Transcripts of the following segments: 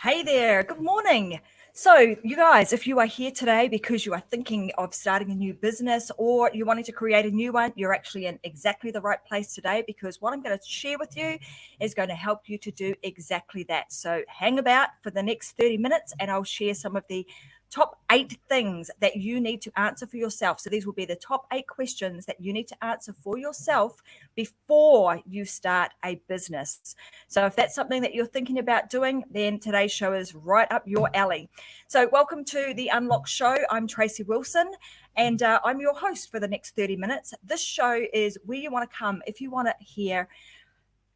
Hey there, good morning. So, you guys, if you are here today because you are thinking of starting a new business or you're wanting to create a new one, you're actually in exactly the right place today, because what I'm going to share with you is going to help you to do exactly that. So, hang about for the next 30 minutes and I'll share some of the top 8 things that you need to answer for yourself. So these will be the top 8 questions that you need to answer for yourself before you start a business. So if that's something that you're thinking about doing, then today's show is right up your alley. So welcome to the Unlock Show. I'm Tracy Wilson, and I'm your host for the next 30 minutes. This show is where you want to come if you want to hear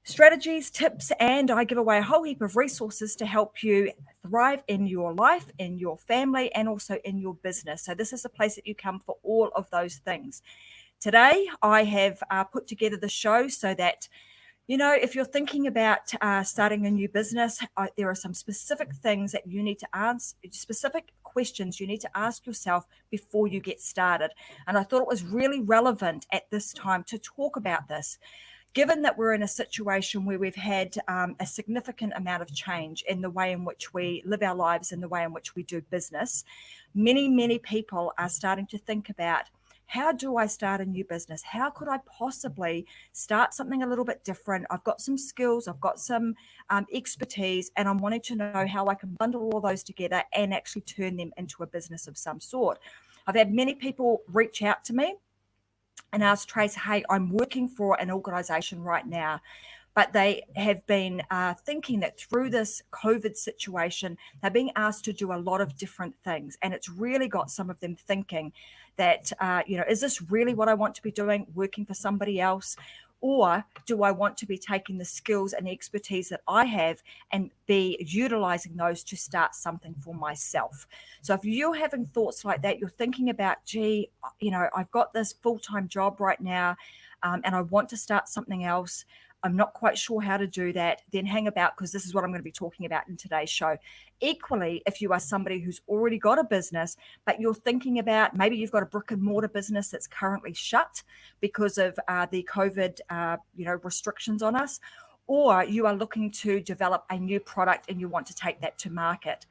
strategies, tips, and I give away a whole heap of resources to help you thrive in your life, in your family, and also in your business. So this is a place that you come for all of those things. Today, I have put together the show so that, you know, if you're thinking about starting a new business, there are some specific things that you need to answer, specific questions you need to ask yourself before you get started. And I thought it was really relevant at this time to talk about this, given that we're in a situation where we've had a significant amount of change in the way in which we live our lives and the way in which we do business. Many people are starting to think about, how do I start a new business? How could I possibly start something a little bit different? I've got some skills, I've got some expertise, and I'm wanting to know how I can bundle all those together and actually turn them into a business of some sort. I've had many people reach out to me and ask Trace, hey, I'm working for an organization right now, but they have been thinking that through this COVID situation, they're being asked to do a lot of different things. And it's really got some of them thinking that, is this really what I want to be doing, working for somebody else? Or do I want to be taking the skills and expertise that I have and be utilizing those to start something for myself? So if you're having thoughts like that, you're thinking about, I've got this full-time job right now, and I want to start something else. I'm not quite sure how to do that, then hang about, because this is what I'm going to be talking about in today's show. Equally, if you are somebody who's already got a business, but you're thinking about, maybe you've got a brick and mortar business that's currently shut because of the COVID, restrictions on us, or you are looking to develop a new product and you want to take that to market.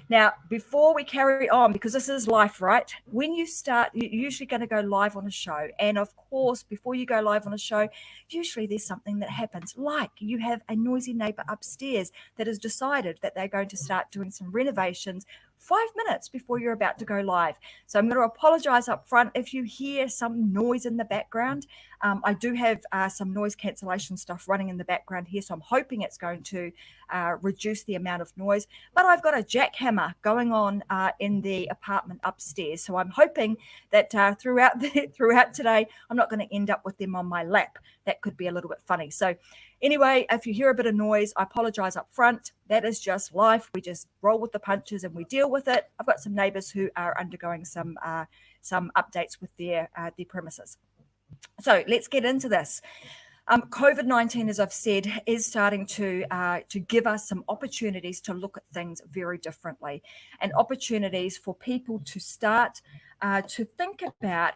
Now, before we carry on, because this is life, right? When you start, you're usually going to go live on a show. And of course, before you go live on a show, usually there's something that happens, like you have a noisy neighbor upstairs that has decided that they're going to start doing some renovations 5 minutes before you're about to go live. So I'm going to apologize up front if you hear some noise in the background. I do have some noise cancellation stuff running in the background here, so I'm hoping it's going to reduce the amount of noise. But I've got a jackhammer going on in the apartment upstairs, so I'm hoping that throughout today, I'm not going to end up with them on my lap. That could be a little bit funny. So anyway, if you hear a bit of noise, I apologize up front. That is just life. We just roll with the punches and we deal with it. I've got some neighbors who are undergoing some updates with their premises. So let's get into this. COVID-19, as I've said, is starting to give us some opportunities to look at things very differently, and opportunities for people to start to think about,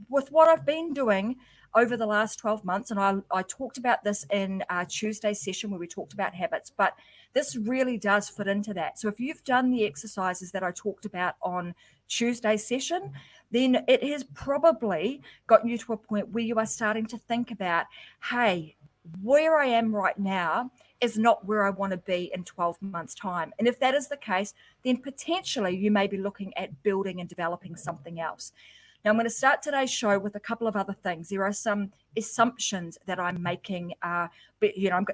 with what I've been doing over the last 12 months. And I talked about this in Tuesday's session where we talked about habits, but this really does fit into that. So if you've done the exercises that I talked about on Tuesday's session, then it has probably gotten you to a point where you are starting to think about, hey, where I am right now is not where I want to be in 12 months' time. And if that is the case, then potentially you may be looking at building and developing something else. Now, I'm going to start today's show with a couple of other things. There are some assumptions that I'm making,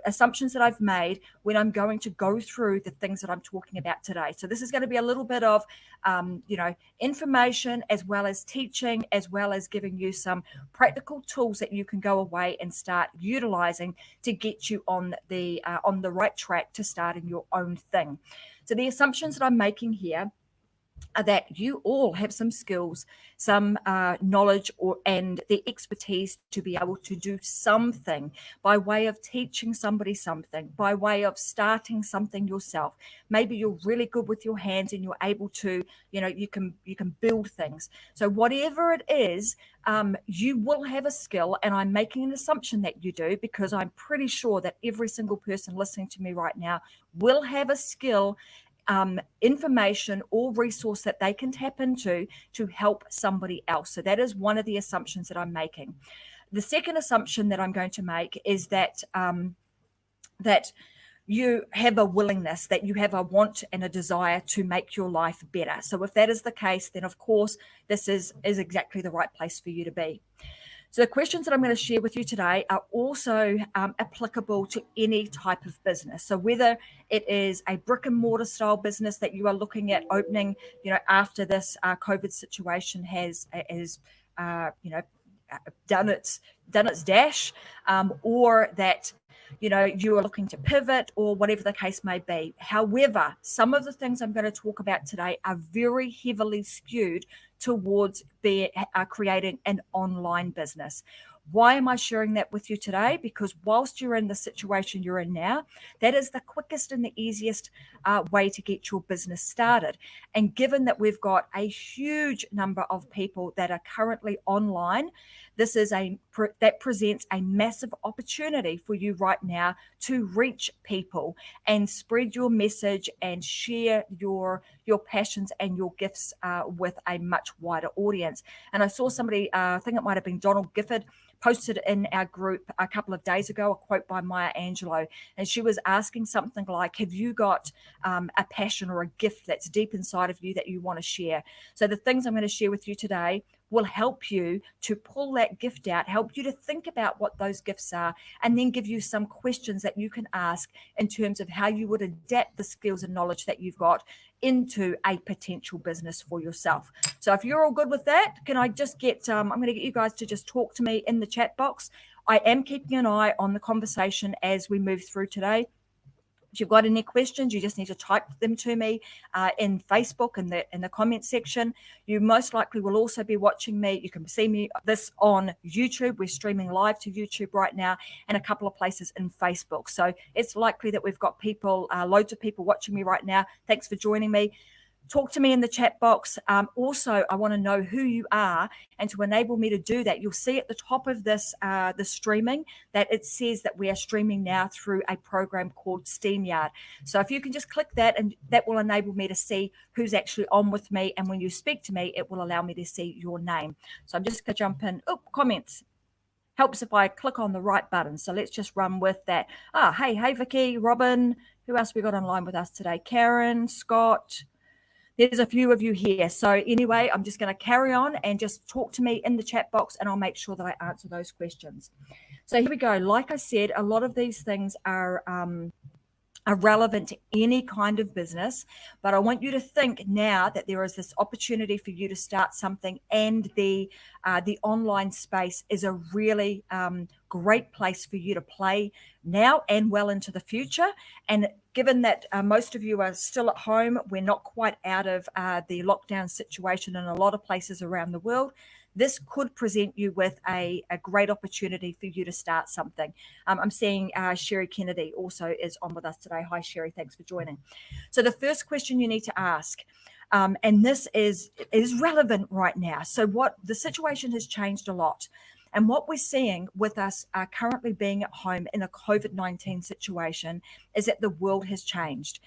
assumptions that I've made when I'm going to go through the things that I'm talking about today. So this is going to be a little bit of, information, as well as teaching, as well as giving you some practical tools that you can go away and start utilizing to get you on the right track to starting your own thing. So the assumptions that I'm making here that you all have some skills, some knowledge and the expertise to be able to do something by way of teaching somebody something, by way of starting something yourself. Maybe you're really good with your hands and you're able to, you can build things. So whatever it is, you will have a skill, and I'm making an assumption that you do, because I'm pretty sure that every single person listening to me right now will have a skill, information or resource that they can tap into to help somebody else. So that is one of the assumptions that I'm making. The second assumption that I'm going to make is that that you have a willingness, that you have a want and a desire to make your life better. So if that is the case, then of course this is exactly the right place for you to be. So the questions that I'm going to share with you today are also applicable to any type of business. So whether it is a brick and mortar style business that you are looking at opening, after this COVID situation has done its dash, or that you are looking to pivot, or whatever the case may be. However, some of the things I'm going to talk about today are very heavily skewed towards creating an online business. Why am I sharing that with you today? Because whilst you're in the situation you're in now, that is the quickest and the easiest way to get your business started. And given that we've got a huge number of people that are currently online, this is that presents a massive opportunity for you right now to reach people and spread your message and share your passions and your gifts with a much wider audience. And I saw somebody, I think it might have been Donald Gifford, posted in our group a couple of days ago a quote by Maya Angelou, and she was asking something like, have you got a passion or a gift that's deep inside of you that you want to share? So the things I'm going to share with you today will help you to pull that gift out, help you to think about what those gifts are, and then give you some questions that you can ask in terms of how you would adapt the skills and knowledge that you've got into a potential business for yourself. So if you're all good with that, can I just get, I'm going to get you guys to just talk to me in the chat box. I am keeping an eye on the conversation as we move through today. If you've got any questions, you just need to type them to me in Facebook in the comment section. You most likely will also be watching me. You can see this on YouTube. We're streaming live to YouTube right now, and a couple of places in Facebook. So it's likely that we've got people, loads of people watching me right now. Thanks for joining me. Talk to me in the chat box. Also, I want to know who you are, and to enable me to do that, you'll see at the top of this the streaming that it says that we are streaming now through a program called StreamYard. So if you can just click that, and that will enable me to see who's actually on with me, and when you speak to me, it will allow me to see your name. So I'm just going to jump in. Comments. Helps if I click on the right button. So let's just run with that. Hey, Vicky, Robin. Who else we got online with us today? Karen, Scott. There's a few of you here. So anyway, I'm just going to carry on and just talk to me in the chat box, and I'll make sure that I answer those questions. So here we go. Like I said, a lot of these things are relevant to any kind of business, but I want you to think now that there is this opportunity for you to start something, and the online space is a really great place for you to play now and well into the future. And given that most of you are still at home, we're not quite out of the lockdown situation in a lot of places around the world, this could present you with a great opportunity for you to start something. I'm seeing Sherry Kennedy also is on with us today. Hi, Sherry. Thanks for joining. So the first question you need to ask, and this is relevant right now. So what the situation has changed a lot. And what we're seeing with us currently being at home in a COVID-19 situation is that the world has changed.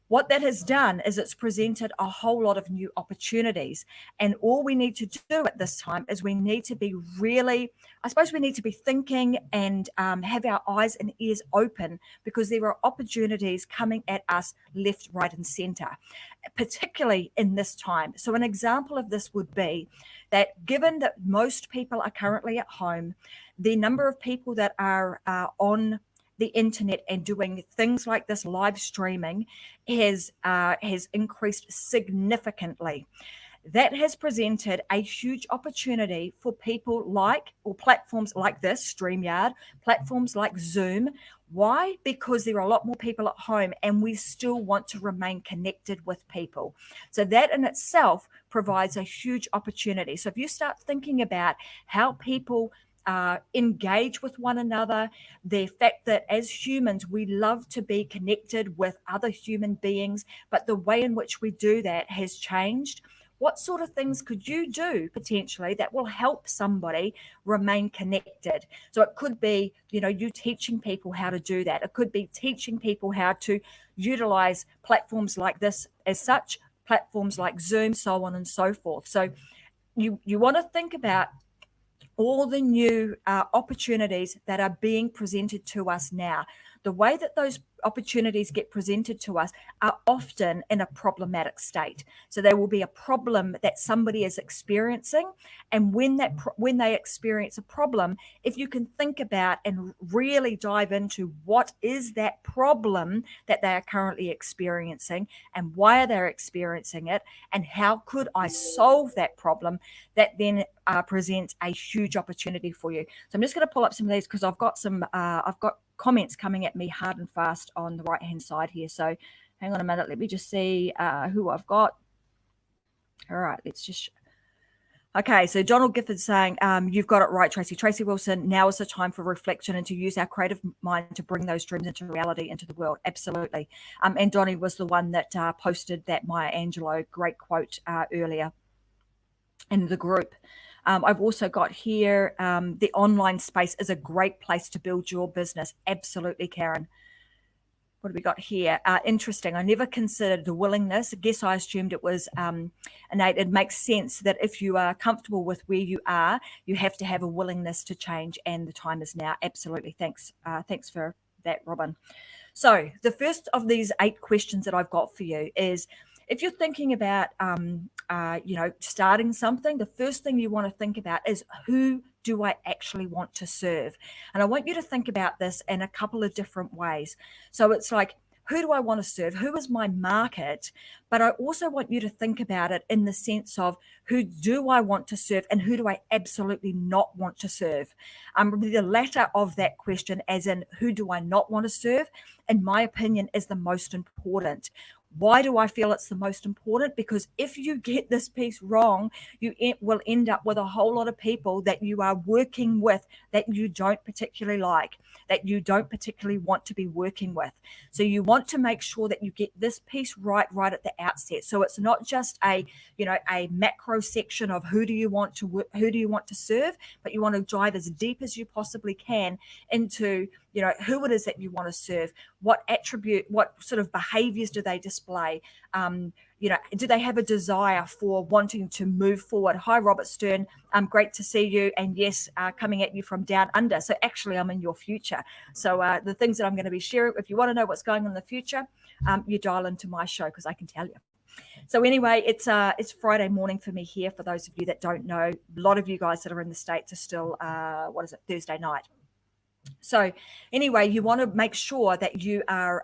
What that has done is it's presented a whole lot of new opportunities. And all we need to do at this time is we need to be really, I suppose we need to be thinking and have our eyes and ears open, because there are opportunities coming at us left, right, and center, particularly in this time. So an example of this would be that given that most people are currently at home, the number of people that are on the internet and doing things like this live streaming has increased significantly. That has presented a huge opportunity for people like, or platforms like this, StreamYard, platforms like Zoom. Why? Because there are a lot more people at home and we still want to remain connected with people. So that in itself provides a huge opportunity. So if you start thinking about how people engage with one another, the fact that as humans, we love to be connected with other human beings, but the way in which we do that has changed. What sort of things could you do potentially that will help somebody remain connected? So it could be, you teaching people how to do that. It could be teaching people how to utilize platforms like this as such, platforms like Zoom, so on and so forth. So you want to think about all the new opportunities that are being presented to us now. The way that those opportunities get presented to us are often in a problematic state. So there will be a problem that somebody is experiencing, and when they experience a problem, if you can think about and really dive into what is that problem that they are currently experiencing and why are they experiencing it and how could I solve that problem, that then presents a huge opportunity for you. So I'm just going to pull up some of these because I've got comments coming at me hard and fast on the right hand side here. So hang on a minute. Let me just see who I've got. All right, let's just. Okay, so Donald Gifford saying, you've got it right, Tracy. Tracy Wilson, now is the time for reflection and to use our creative mind to bring those dreams into reality, into the world. Absolutely. And Donnie was the one that posted that Maya Angelou great quote earlier in the group. I've also got here, the online space is a great place to build your business. Absolutely, Karen. What have we got here? Interesting. I never considered the willingness. I guess I assumed it was innate. It makes sense that if you are comfortable with where you are, you have to have a willingness to change, and the time is now. Absolutely. Thanks. Thanks for that, Robin. So the first of these 8 questions that I've got for you is, if you're thinking about, starting something, the first thing you want to think about is, who do I actually want to serve? And I want you to think about this in a couple of different ways. So it's like, who do I want to serve? Who is my market? But I also want you to think about it in the sense of, who do I want to serve and who do I absolutely not want to serve? The latter of that question, as in who do I not want to serve, in my opinion, is the most important. Why do I feel it's the most important? Because if you get this piece wrong, you will end up with a whole lot of people that you are working with that you don't particularly like, that you don't particularly want to be working with. So you want to make sure that you get this piece right at the outset. So it's not just a macro section of who do you want to serve, but you want to dive as deep as you possibly can into who it is that you want to serve, what sort of behaviors do they display, do they have a desire for wanting to move forward? Hi, Robert Stern. Great to see you. And yes, coming at you from down under. So actually, I'm in your future. So the things that I'm going to be sharing, if you want to know what's going on in the future, you dial into my show because I can tell you. So anyway, it's Friday morning for me here. For those of you that don't know, a lot of you guys that are in the States are still, Thursday night. So anyway, you want to make sure that you are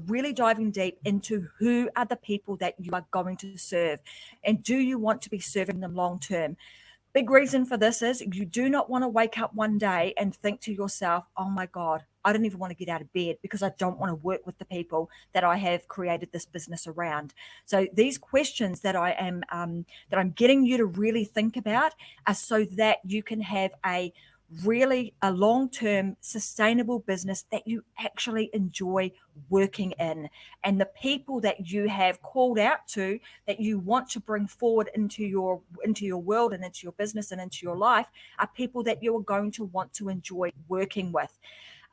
really diving deep into who are the people that you are going to serve, and do you want to be serving them long term? Big reason for this is, you do not want to wake up one day and think to yourself, oh my God, I don't even want to get out of bed because I don't want to work with the people that I have created this business around. So these questions that I'm getting you to really think about are so that you can have a long-term sustainable business that you actually enjoy working in, and the people that you have called out to, that you want to bring forward into your world and into your business and into your life, are people that you are going to want to enjoy working with.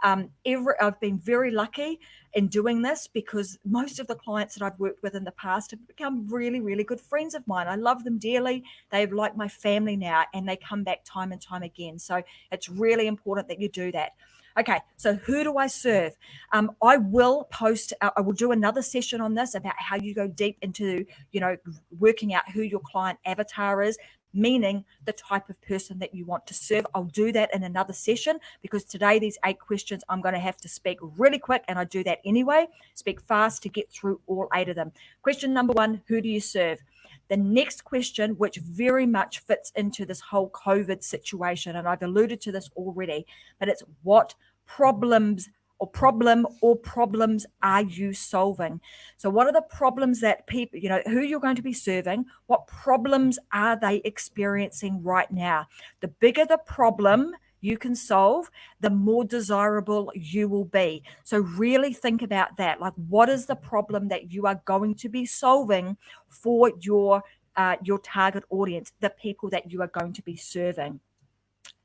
I've been very lucky in doing this because most of the clients that I've worked with in the past have become really, really good friends of mine. I love them dearly. They're like my family now, and they come back time and time again. So it's really important that you do that. Okay, so who do I serve? I will do another session on this about how you go deep into, working out who your client avatar is, meaning the type of person that you want to serve. I'll do that in another session because today, these 8 questions, I'm going to have to speak really quick, and I do that anyway. Speak fast to get through all 8 of them. Question number 1, who do you serve? The next question, which very much fits into this whole COVID situation, and I've alluded to this already, but it's what problems are you solving? So what are the problems that people, who you're going to be serving, what problems are they experiencing right now? The bigger the problem you can solve, the more desirable you will be. So really think about that. Like, what is the problem that you are going to be solving for your target audience, the people that you are going to be serving?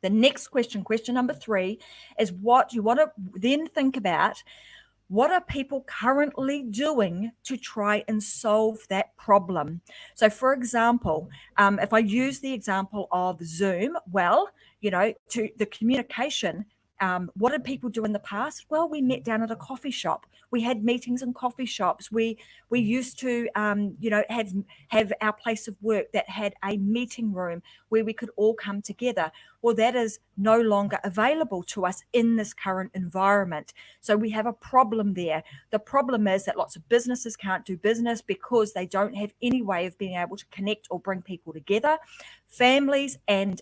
The next question number 3, is what you want to then think about. What are people currently doing to try and solve that problem? So, for example, if I use the example of Zoom, well, to the communication, what did people do in the past? Well, we met down at a coffee shop. We had meetings in coffee shops. We used to, have our place of work that had a meeting room where we could all come together. Well, that is no longer available to us in this current environment. So we have a problem there. The problem is that lots of businesses can't do business because they don't have any way of being able to connect or bring people together. Families and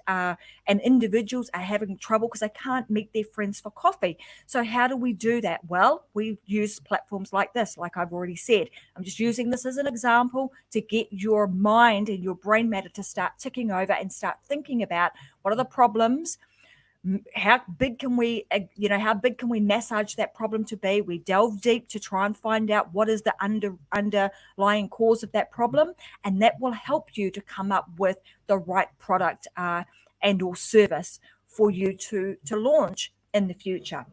individuals are having trouble because they can't meet their friends for coffee. So how do we do that? Well, we use platforms like this, like I've already said. I'm just using this as an example to get your mind and your brain matter to start ticking over and start thinking about what are the problems. How big can we massage that problem to be? We delve deep to try and find out what is the underlying cause of that problem, and that will help you to come up with the right product and or service for you to launch in the future.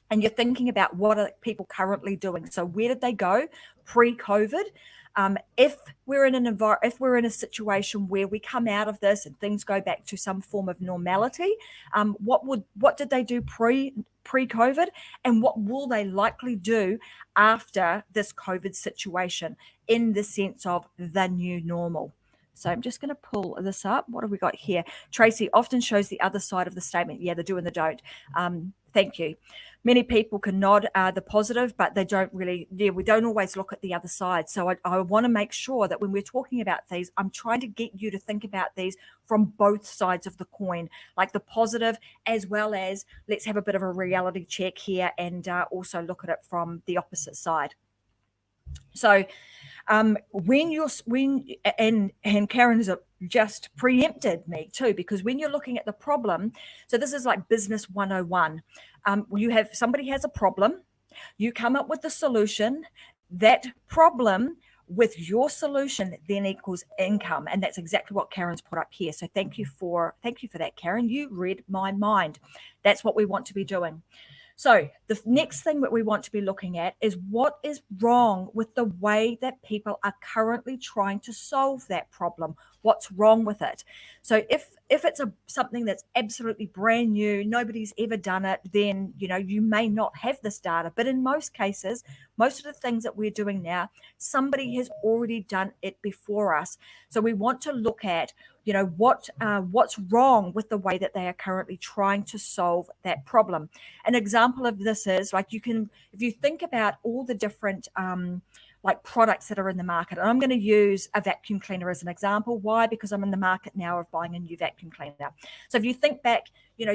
And you're thinking about what are people currently doing. So where did they go pre-COVID? If we're in a situation where we come out of this and things go back to some form of normality, what did they do pre-COVID, and what will they likely do after this COVID situation in the sense of the new normal? So I'm just going to pull this up. What have we got here? Tracy often shows the other side of the statement. Yeah, the do and the don't. Thank you. Many people can nod the positive, but they don't really, we don't always look at the other side. So I want to make sure that when we're talking about these, I'm trying to get you to think about these from both sides of the coin, like the positive, as well as let's have a bit of a reality check here and also look at it from the opposite side. So and Karen has just preempted me too, because when you're looking at the problem, so this is like business 101. Somebody has a problem, you come up with the solution. That problem with your solution then equals income, and that's exactly what Karen's put up here. So thank you for that, Karen. You read my mind. That's what we want to be doing. So the next thing that we want to be looking at is what is wrong with the way that people are currently trying to solve that problem. What's wrong with it? So if it's something that's absolutely brand new, nobody's ever done it, then you may not have this data. But in most cases, most of the things that we're doing now, somebody has already done it before us. So we want to look at what's wrong with the way that they are currently trying to solve that problem. An example of this is if you think about all the different products that are in the market. And I'm going to use a vacuum cleaner as an example. Why? Because I'm in the market now of buying a new vacuum cleaner. So if you think back,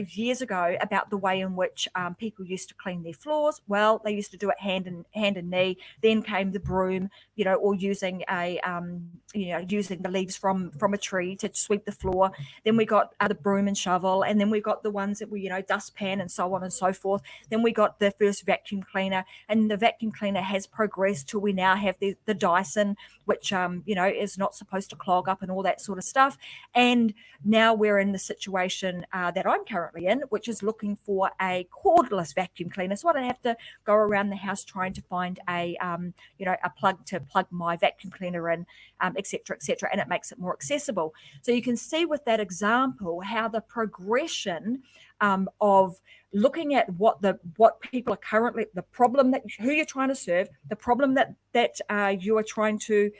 years ago about the way in which people used to clean their floors, well, they used to do it hand and knee. Then came the broom, or using using the leaves from a tree to sweep the floor. Then we got the broom and shovel, and then we got the ones that were dustpan and so on and so forth. Then we got the first vacuum cleaner, and the vacuum cleaner has progressed till we now have the Dyson, which is not supposed to clog up and all that sort of stuff. And now we're in the situation that I'm currently in, which is looking for a cordless vacuum cleaner, so I don't have to go around the house trying to find a plug to plug my vacuum cleaner in, et cetera, and it makes it more accessible. So you can see with that example how the progression of looking at what people are currently, the problem who you're trying to serve, the problem that you are trying to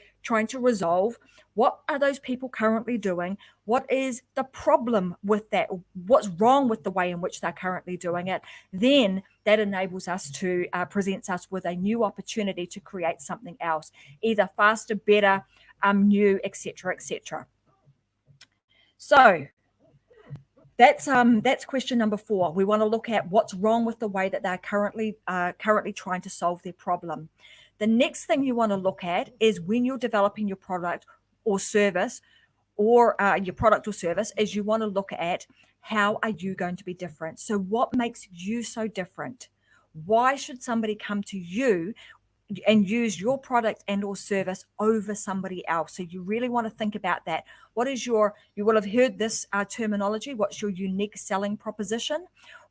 resolve. What are those people currently doing? What is the problem with that? What's wrong with the way in which they're currently doing it? Then that enables us presents us with a new opportunity to create something else, either faster, better, new, etc., etc. So that's question number 4. We want to look at what's wrong with the way that they're currently trying to solve their problem. The next thing you want to look at is when you're developing your product or service, is you want to look at how are you going to be different. So what makes you so different? Why should somebody come to you and use your product and or service over somebody else? So you really want to think about that. What is you will have heard this terminology, what's your unique selling proposition?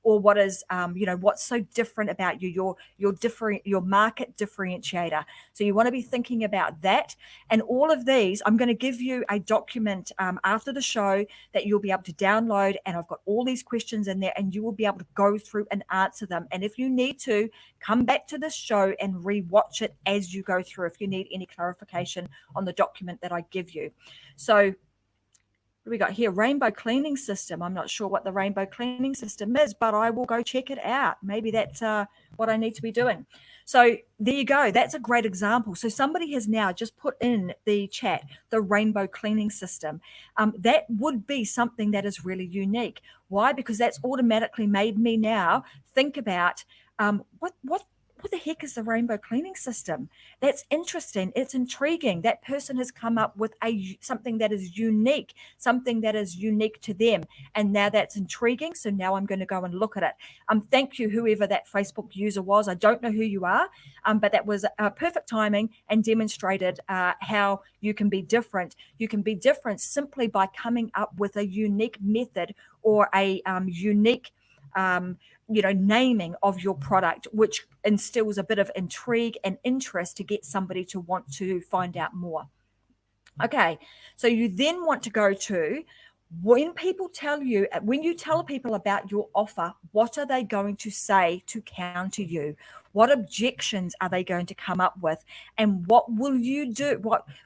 Or what is, what's so different about you, your market differentiator. So you want to be thinking about that. And all of these, I'm going to give you a document after the show that you'll be able to download. And I've got all these questions in there and you will be able to go through and answer them. And if you need to, come back to this show and re-watch it as you go through if you need any clarification on the document that I give you. So what do we got here? Rainbow cleaning system. I'm not sure what the rainbow cleaning system is, but I will go check it out. Maybe that's what I need to be doing. So there you go. That's a great example. So somebody has now just put in the chat, the rainbow cleaning system. That would be something that is really unique. Why? Because that's automatically made me now think about what the heck is the rainbow cleaning system? That's interesting. It's intriguing. That person has come up with something that is unique to them. And now that's intriguing. So now I'm going to go and look at it. Thank you, whoever that Facebook user was. I don't know who you are, but that was perfect timing and demonstrated how you can be different. You can be different simply by coming up with a unique method or a unique naming of your product, which instills a bit of intrigue and interest to get somebody to want to find out more. Okay, so you then want to go to when you tell people about your offer, what are they going to say to counter you? What objections are they going to come up with? And what will you do?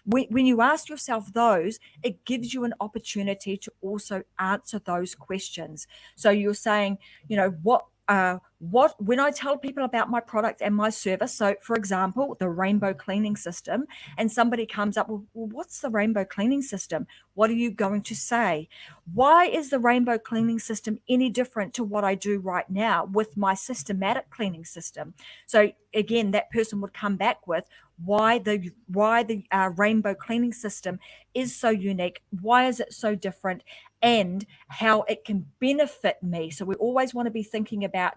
When you ask yourself those, it gives you an opportunity to also answer those questions. So you're saying, when I tell people about my product and my service, so for example, the rainbow cleaning system, and somebody comes up, well, what's the rainbow cleaning system? What are you going to say? Why is the rainbow cleaning system any different to what I do right now with my systematic cleaning system? So again, that person would come back with why the rainbow cleaning system is so unique. Why is it so different? And how it can benefit me. So we always want to be thinking about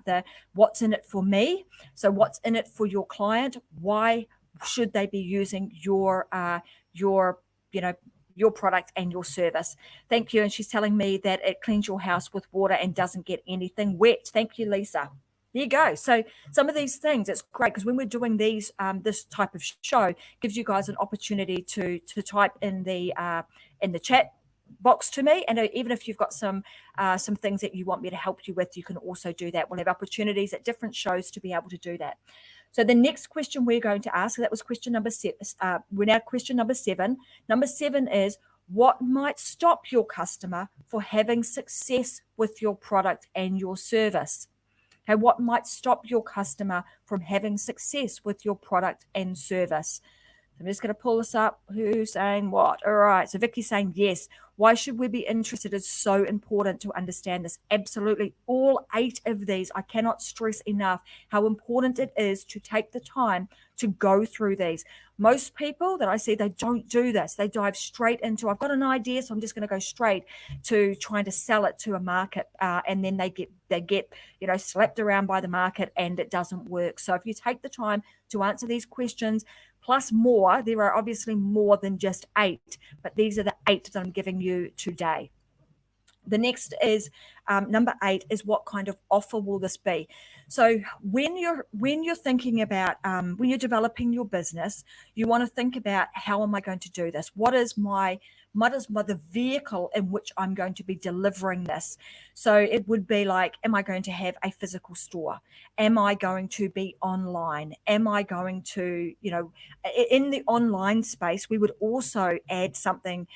what's in it for me. So what's in it for your client? Why should they be using your product and your service? Thank you. And she's telling me that it cleans your house with water and doesn't get anything wet. Thank you, Lisa. There you go. So some of these things, it's great because when we're doing these, this type of show gives you guys an opportunity to type in the chat box to me, and even if you've got some things that you want me to help you with, you can also do that. We'll have opportunities at different shows to be able to do that. So the next question we're going to ask, that was question number 7. We're now question number 7. Number 7 is, what might stop your customer for having success with your product and your service? Okay, what might stop your customer from having success with your product and service? I'm just going to pull this up. Who's saying what? All right. So Vicky's saying yes. Why should we be interested? It's so important to understand this. Absolutely. All 8 of these, I cannot stress enough how important it is to take the time to go through these. Most people that I see, they don't do this. They dive straight into, I've got an idea, so I'm just going to go straight to trying to sell it to a market. And then they get slapped around by the market and it doesn't work. So if you take the time to answer these questions, plus more, there are obviously more than just 8, but these are the 8 that I'm giving you today. The next is number 8 is, what kind of offer will this be? So when you're thinking about when you're developing your business, you want to think about, how am I going to do this? What is the vehicle in which I'm going to be delivering this? So it would be like, am I going to have a physical store? Am I going to be online? Am I going to, in the online space, we would also add something.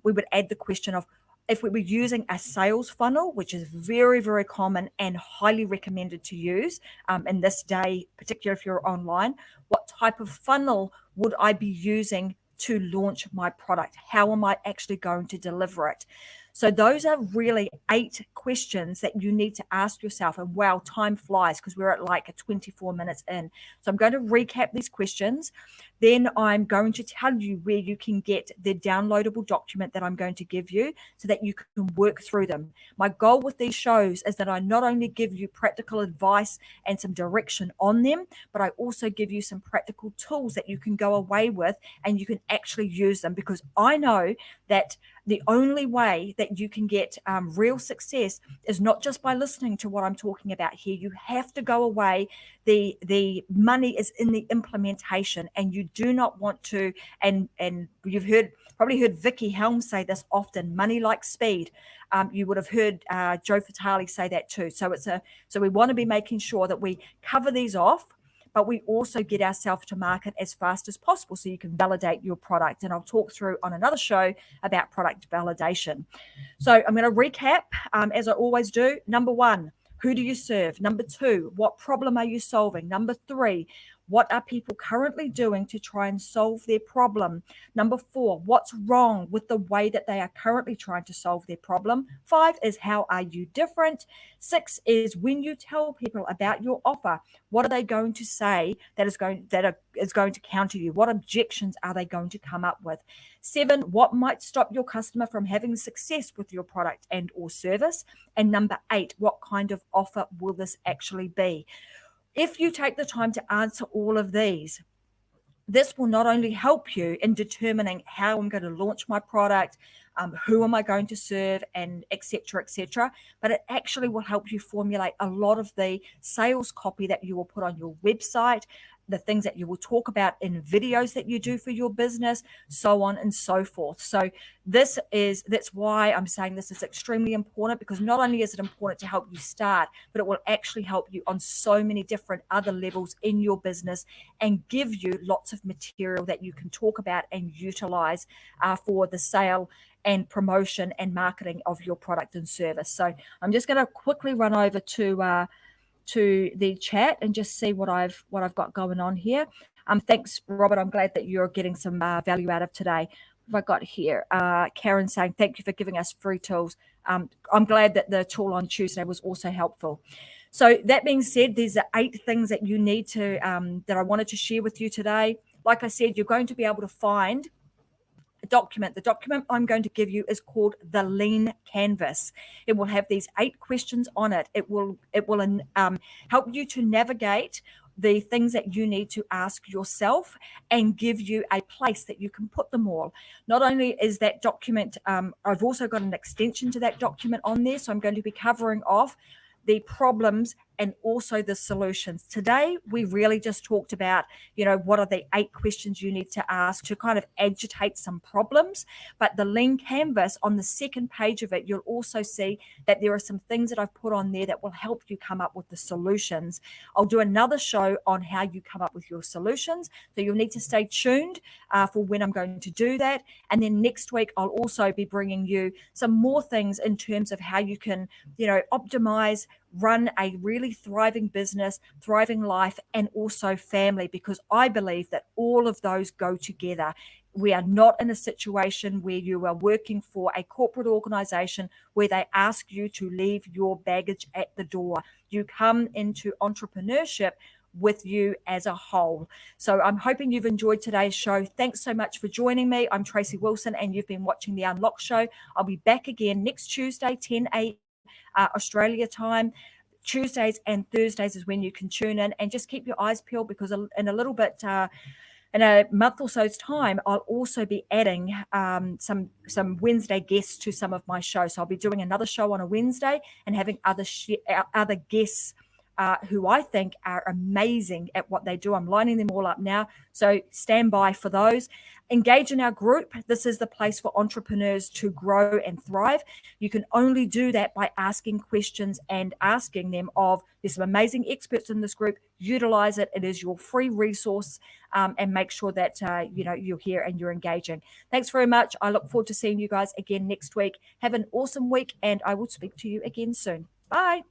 We would add the question of, if we were using a sales funnel, which is very, very common and highly recommended to use in this day, particularly if you're online, what type of funnel would I be using to launch my product? How am I actually going to deliver it? So those are really 8 questions that you need to ask yourself. And wow, time flies because we're at like 24 minutes in. So I'm going to recap these questions. Then I'm going to tell you where you can get the downloadable document that I'm going to give you so that you can work through them. My goal with these shows is that I not only give you practical advice and some direction on them, but I also give you some practical tools that you can go away with and you can actually use them, because I know that the only way that you can get real success is not just by listening to what I'm talking about here. You have to go away. The money is in the implementation, and you do not want to. And you've probably heard Vicky Helms say this often: money like speed. You would have heard Joe Fatale say that too. So we want to be making sure that we cover these off, but we also get ourselves to market as fast as possible so you can validate your product. And I'll talk through on another show about product validation. So I'm going to recap as I always do. Number 1, who do you serve? Number 2, what problem are you solving? Number 3, what are people currently doing to try and solve their problem? Number 4, what's wrong with the way that they are currently trying to solve their problem? 5 is, how are you different? 6 is, when you tell people about your offer, what are they going to say that is going to counter you? What objections are they going to come up with? 7, what might stop your customer from having success with your product and or service? And number 8, what kind of offer will this actually be? If you take the time to answer all of these, this will not only help you in determining how I'm going to launch my product, who am I going to serve, and et cetera, but it actually will help you formulate a lot of the sales copy that you will put on your website, the things that you will talk about in videos that you do for your business, so on and so forth. So that's why I'm saying this is extremely important, because not only is it important to help you start, but it will actually help you on so many different other levels in your business and give you lots of material that you can talk about and utilize for the sale and promotion and marketing of your product and service. So I'm just going to quickly run over to the chat and just see what I've got going on here. Thanks, Robert. I'm glad that you're getting some value out of today. What have I got here? Karen saying, thank you for giving us free tools. I'm glad that the tool on Tuesday was also helpful. So that being said, there's 8 things that you need to, that I wanted to share with you today. Like I said, you're going to be able to find a document. The document I'm going to give you is called the Lean Canvas. It will have these 8 questions on it. It will help you to navigate the things that you need to ask yourself and give you a place that you can put them all. Not only is that document, I've also got an extension to that document on there. So I'm going to be covering off the problems and also the solutions. Today, we really just talked about, what are the 8 questions you need to ask to kind of agitate some problems. But the Lean Canvas, on the second page of it, you'll also see that there are some things that I've put on there that will help you come up with the solutions. I'll do another show on how you come up with your solutions. So you'll need to stay tuned for when I'm going to do that. And then next week, I'll also be bringing you some more things in terms of how you can, optimize, run a really thriving business, thriving life, and also family, because I believe that all of those go together. We are not in a situation where you are working for a corporate organization where they ask you to leave your baggage at the door. You come into entrepreneurship with you as a whole. So I'm hoping you've enjoyed today's show. Thanks so much for joining me. I'm Tracy Wilson, and you've been watching The Unlock Show. I'll be back again next Tuesday, 10 a.m. Australia time. Tuesdays and Thursdays is when you can tune in, and just keep your eyes peeled, because in a little bit, in a month or so's time, I'll also be adding some Wednesday guests to some of my shows. So I'll be doing another show on a Wednesday and having other guests who I think are amazing at what they do. I'm lining them all up now. So stand by for those. Engage in our group. This is the place for entrepreneurs to grow and thrive. You can only do that by asking questions and asking them there's some amazing experts in this group. Utilize it. It is your free resource, and make sure that, you're here and you're engaging. Thanks very much. I look forward to seeing you guys again next week. Have an awesome week, and I will speak to you again soon. Bye.